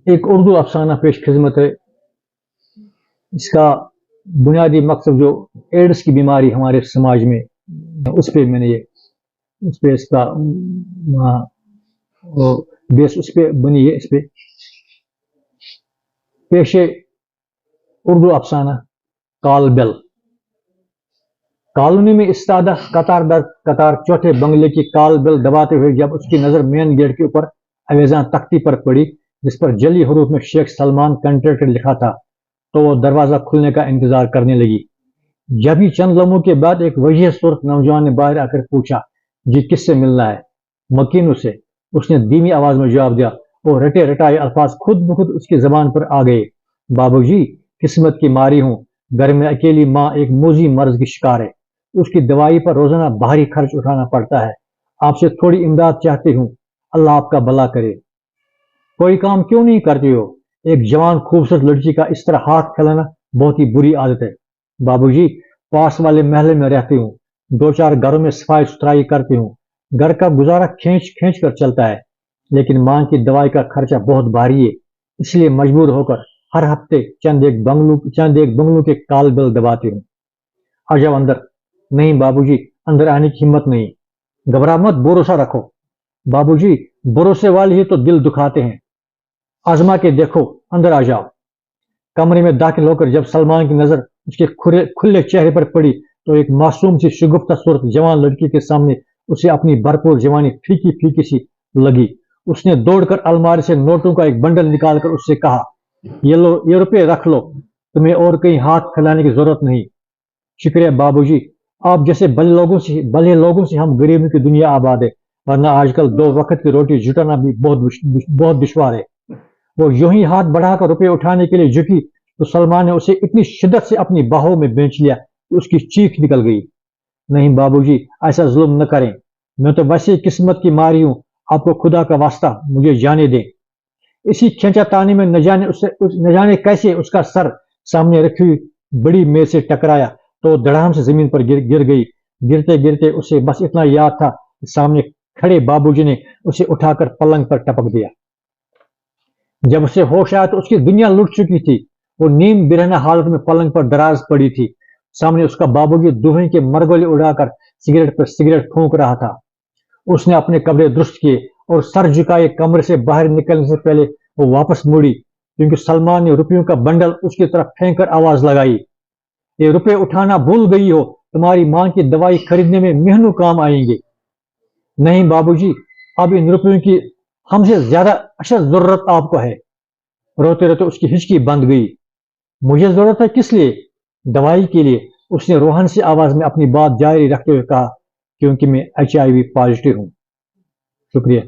ایک اردو افسانہ پیش خدمت ہے. اس کا بنیادی مقصد جو ایڈس کی بیماری ہمارے سماج میں، اس پہ میں نے اس پہ اس کا بیس اس پہ بنی ہے. اس پہ پیش اردو افسانہ کال بیل. کالونی میں استادہ قطار در قطار چوتھے بنگلے کی کال بیل دباتے ہوئے جب اس کی نظر مین گیٹ کے اوپر اویزاں تختی پر پڑی جس پر جلی حروف میں شیخ سلمان کنٹریکٹر لکھا تھا تو وہ دروازہ کھلنے کا انتظار کرنے لگی. جب ہی چند لمحوں کے بعد ایک وجیح صورت نوجوان نے باہر آ کر پوچھا، جی کس سے ملنا ہے؟ مکینو سے. اس نے دھیمی آواز میں جواب دیا اور رٹے رٹائے الفاظ خود بخود اس کی زبان پر آ گئے. بابو جی، قسمت کی ماری ہوں. گھر میں اکیلی ماں ایک موذی مرض کی شکار ہے. اس کی دوائی پر روزانہ بھاری خرچ اٹھانا پڑتا ہے. آپ سے تھوڑی امداد چاہتی ہوں. اللہ آپ کا بھلا کرے. کوئی کام کیوں نہیں کرتی ہو؟ ایک جوان خوبصورت لڑکی کا اس طرح ہاتھ پھیلانا بہت ہی بری عادت ہے. بابو جی، پاس والے محلے میں رہتی ہوں. 2-4 گھروں میں صفائی ستھرائی کرتی ہوں. گھر کا گزارا کھینچ کھینچ کر چلتا ہے. لیکن ماں کی دوائی کا خرچہ بہت بھاری ہے. اس لیے مجبور ہو کر ہر ہفتے چند ایک بنگلوں کے کال بیل دباتی ہوں. آ جاؤ اندر. نہیں بابو جی، اندر آنے کی ہمت نہیں. گھبرا مت، بھروسہ رکھو. بابو جی، بھروسے والے ہی تو دل دکھاتے ہیں. آزما کے دیکھو، اندر آ جاؤ. کمرے میں داخل ہو کر جب سلمان کی نظر اس کے کھلے چہرے پر پڑی تو ایک معصوم سی شگفتہ صورت جوان لڑکی کے سامنے اسے اپنی بھرپور جوانی پھیکی پھیکی سی لگی. اس نے دوڑ کر الماری سے نوٹوں کا ایک بنڈل نکال کر اس سے کہا، یہ لو، یہ روپے رکھ لو. تمہیں اور کہیں ہاتھ پھیلانے کی ضرورت نہیں. شکریہ بابو جی، آپ جیسے بھلے لوگوں سے ہم غریبوں کی دنیا آباد ہے، ورنہ آج کل 2 وقت کی روٹی جٹانا بھی بہت دشوار ہے. وہ یوں ہی ہاتھ بڑھا کر روپے اٹھانے کے لیے جھکی تو سلمان نے اسے اتنی شدت سے اپنی باہوں میں بینچ لیا کہ اس کی چیخ نکل گئی. نہیں بابو جی، ایسا ظلم نہ کریں. میں تو ویسے قسمت کی ماری ہوں. آپ کو خدا کا واسطہ مجھے جانے دیں. اسی کھینچا تانی میں نہ جانے کیسے اس کا سر سامنے رکھی ہوئی بڑی میز سے ٹکرایا تو دڑام سے زمین پر گر گئی. گرتے گرتے اسے بس اتنا یاد تھا کہ سامنے کھڑے بابو جی نے اسے اٹھا کر پلنگ پر ٹپک دیا. جب اسے ہوش آیا تو اس کی دنیا لٹ چکی تھی. وہ نیم برہنہ حالت میں پلنگ پر دراز پڑی تھی. سامنے اس کا بابو جی دھوئیں کے مرگولے اڑا کر سگریٹ پر سگریٹ پھونک رہا تھا. اس نے اپنے کپڑے درست کیے اور سر جھکائے کمرے سے باہر نکلنے سے پہلے وہ واپس مڑی کیونکہ سلمان نے روپیوں کا بنڈل اس کی طرف پھینک کر آواز لگائی، یہ روپے اٹھانا بھول گئی ہو؟ تمہاری ماں کی دوائی خریدنے میں مہینوں کام آئیں گے. نہیں بابو جی، اب ان روپیوں کی ہم سے زیادہ اشد ضرورت آپ کو ہے. روتے روتے اس کی ہچکی بند گئی. مجھے ضرورت ہے کس لیے؟ دوائی کے لیے. اس نے روحن سی آواز میں اپنی بات جاری رکھتے ہوئے کہا، کیونکہ میں HIV پازیٹیو ہوں. شکریہ.